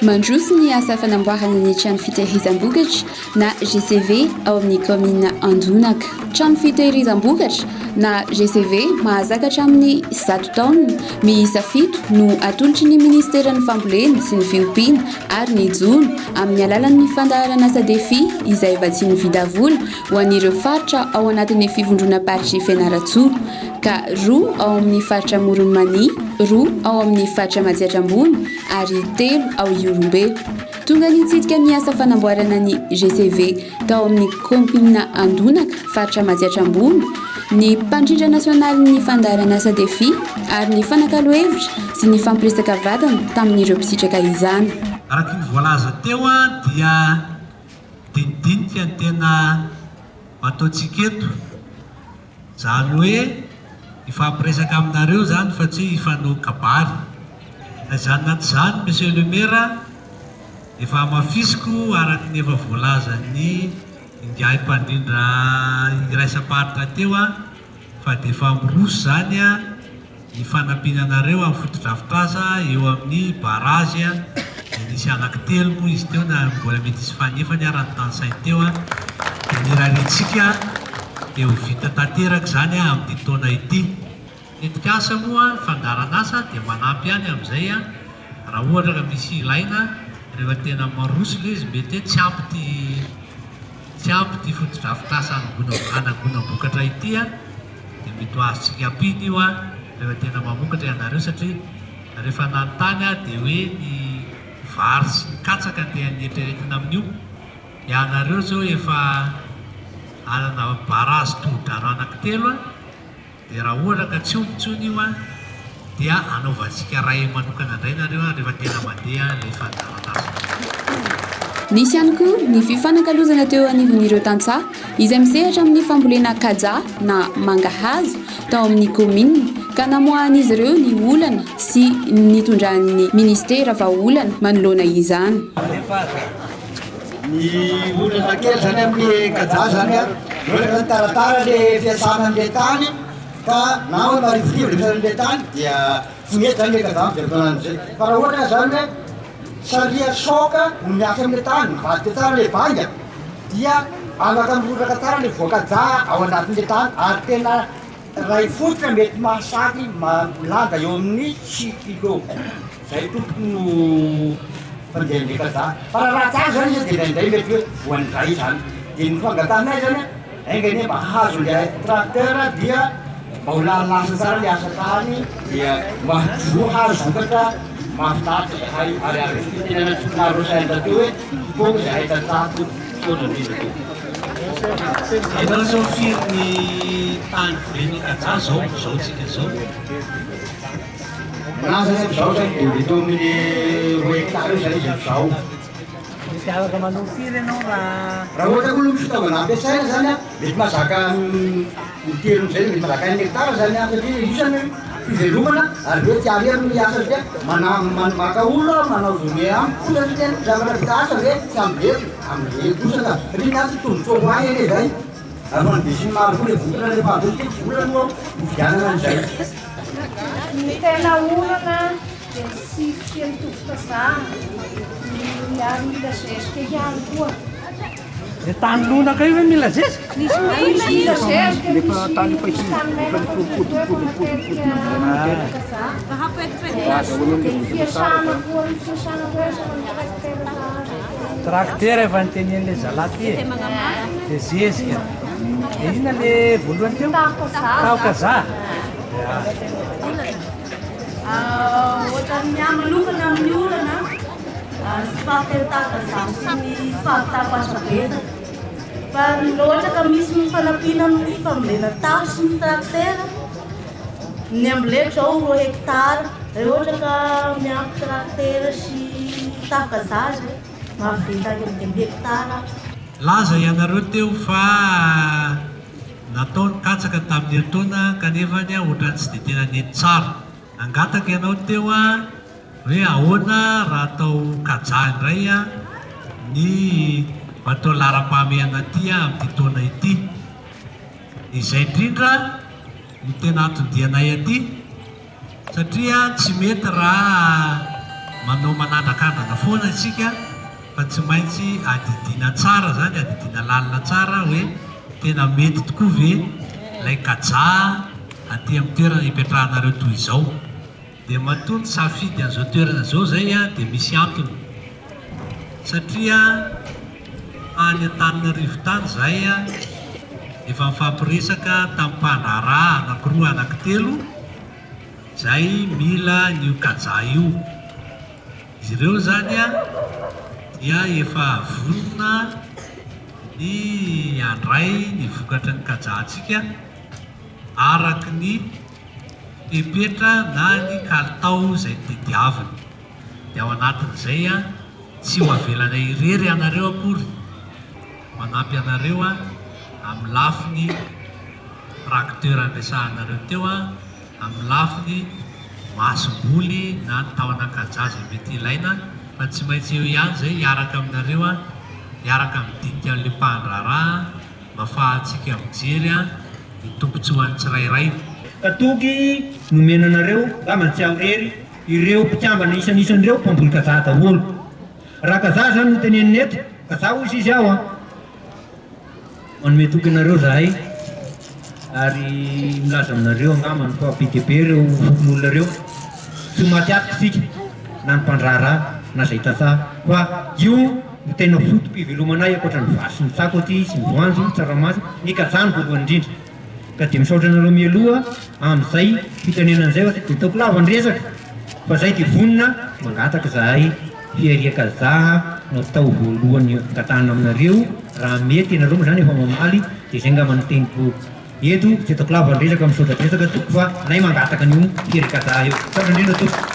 Mandroso ny asa fanamboarana ny trano fitehirizam-bokatra na GCV ao amin'ny commune Andonaka. Trano fitehirizam-bokatra na GCV mahazakatra amin'ny 100 taona, miisa 7 no atolotry ny ministeran'ny fambolena sy ny fiompiana ary ny jono amin'ny alalan'ny fandaharana SADEFI izay vatsiny vidavola ho an'ireo faritra ao anatin'ny fivondrona-paritry Fianarantsoa, ka 2 ao amin'ny faritra Moronmani, 2 ao amin'ny faritra Majiatrambony ary 3 ao Iorombe. Tonga nitsidika ny asa fanamboarana ny GCV tao amin'ny commune Andonaka, faritra Majiatrambony, ny mpandrindra nasionaly ny fandaharana SADEFI ary ny fanakalo-hevitra sy ny fampiresaka vatana tamin'ireo mpisitraka izany. Araka ny voalaza teo dia dinidinika ny tena ataontsika eto, zany hoe ifampiresaka aminareo zany fa tsy hifanao kabary. Izany naty zany monsieur le maire, efa mafisiko araka ny efa voalaza ny ingiay mpandrindra iraisam-paritra teo fa dia efa miroso zany ny fanampinanareo amin'ny fotodrafitrasa eo amin'ny barazy nisy anankitelo moa izy teo na mbola mety isy fanefa ny arany tanysainy teo dia nirarentsika eo vita tanteraka zany amin'ny taona ity. Netika asa moa fandarana asa dia manampy ihany amin'izay raha ohatra ka misy ilaina rehefa tena maroso le izy mety hoe tsy ampy ty fotodrafitrasa anagonam-bokatra ity dia mety ho azontsika ampiny io rehefa tena mamokatra ianareo, satria rehefa nanontany dia hoe ny vary sy ny katsaka dia nieritreretina amin'io. Ianareo zao efa anana barazy tohodrano anankitelo dia raha ohatra ka tsy ombontsony io dia anaovantsika ray manokana indray nareo rehefa tena mandeha ilay fandarana azy. Nisy ihany koa ny fifanakalozana teo anivon'ireo tantsaha izay misehatra amin'ny fambolena kaja na mangahazo tao amin'ny commune, ka namoahan'izy ireo ny olana sy nitondran'ny ministera vahaolana manoloana izany. Ny olana kely zany amin'ny kaja zany ohatra ny taratara le fiasana an'ilay tany ka na hoe marivorivo le fiasana an'ilay tany dia tsy mety zany le kaja mivelotanan'izay. Fa raha ohatra zany hoe saria soka no miasa amin'ilay tany, mivadika tsara le banga dia anaka miroraka tsara le voakaja ao anatin'ilay tany ary tena ray fototra mety mahasaky malanga eo amin'ny 6 kilo. Zay tompoko no fandehan'ilay kaja. Fa raha tsara zany izy dia indraindray mety hoe voan'izay zany. Dia ny fangatanay zany aingany mahazo ilay tracteur dia mba ho lalasa tsara le asa tany dia mahajoro hazo vokatra mahafinaritra zay hay ary ary tena narosaina teo hoe tonga zay hay tantsato fotoana indrindra teo. Ianao zao firy ny tany voleny kaja zao tsika zao? Manasa zay zao zany dia mety amin'ny 2 hectare zany izy zao. Afaka manao firy ianao raha ohatra koa misy fitaovana ampiasaina zany mety mahazaka telo zay, mety mahazaka 1 hectare zany satria io zany fivelomana ary mety ariary asa dia maka olona manao zone amiko zany tena zavatra vita asa ve tsy amileko amileko kosaka satria ny asa tombontsoko agny ane zay ary manodesiny maro koa le vokatra rehefa avy vola no vidianana an'izay. Ny tena olana dia sy fiteny tovi-tazà miaro mila zezika ihany koa. le tany lonaka io hoe mila zezika. Misy mila zezika, Lefa tany efa misy fiasana koa ny fiasana tracteur efa nitenen'le zalaty dia zezika. Dia inona le voalohany teo? Taokaza. ohatrany manokana amin'ny olana sy fahatentakazà sy ny fahatako asa betsaka. Fa ohatra ka misy mifanampiana amin'ny fambolena tasy sy ny tracteur, ny amboleko zao 2 hectare. Raha ohatra ka miampy tracteur sy takazà zay mahavita amin'ny 2 hectare. Laza ianareo teo fa nataony katsaka tamin'ny herintaona kanefa ny ohatrany tsy dia tena nety tsara. Angataka ianao teo hoe ahoana raha atao kaja indray ny atao lara-pameana ty amin'ny taona ity. Izay indrindra no tena atondianay aty satria tsy mety raha manao manandrakandrana foana isika fa tsy maintsy adidina tsara zany, adidina lalina tsara hoe tena mety tokoa ve ilay kaja aty amin'ny toerana hipetrahanareo toy izao. Dia matoa safidy an'izao toerana izao zay dia misy antony satria any Antananarivo tany zay efa mifampiresaka tamin'ny mpandraharaha anankiroa anankitelo zay mila n'io kaja io. Izy ireo zany dia efa vonona ny andray ny vokatra ny kaja antsika araky ny pepetra na ny kalitao izay tediavina. Dia ao anatin'izay tsy ho avelana irery anareo akory, manampy anareo amin'ny lafiny tracteur ampiasanareo teo, amin'ny lafiny masomboly na ny tahona kaja izay mety ilaina, fa tsy maintsy eo ihany zay hiaraka aminareo, hiaraka midinika an'ilay mpandraharaha mba ahafahantsika mijery ny tombontsoan'ny tsirairay. Katoky nomenanareo angambany tsy ahorery ireo mpitiambana isanisan'ireo mpamboly kaja daholo. Raha kaja zany no teneniny eto, kaja hozy izy aho manome toky anareo zahay ary milaza aminareo angambany fa be dia be ireo fokon'olonareo tsy maty sika na ny mpandraharaha na zay tantsaha, fa io no tena fotom-pivelomanay ankoatra ny vasy ny tsako aty sy ny voanjo, tsaramaso, ny kaja ny voalohany indrindra. Ka dia misaotra anareo mialoha amin'izay fitenenan'izay dia taoko lava ny resaka fa zay dia vonona mangataka zahay fiaria kaja natao voalohany angatahana aminareo. Raha mety ianareo moa zany efa mamaly dia zay angamba ny teniko eto, tsy taoko lava ny resaka misaotra resaka toko fa nay mangataka an'io fiaria kaja io. Saotra indrindra toko.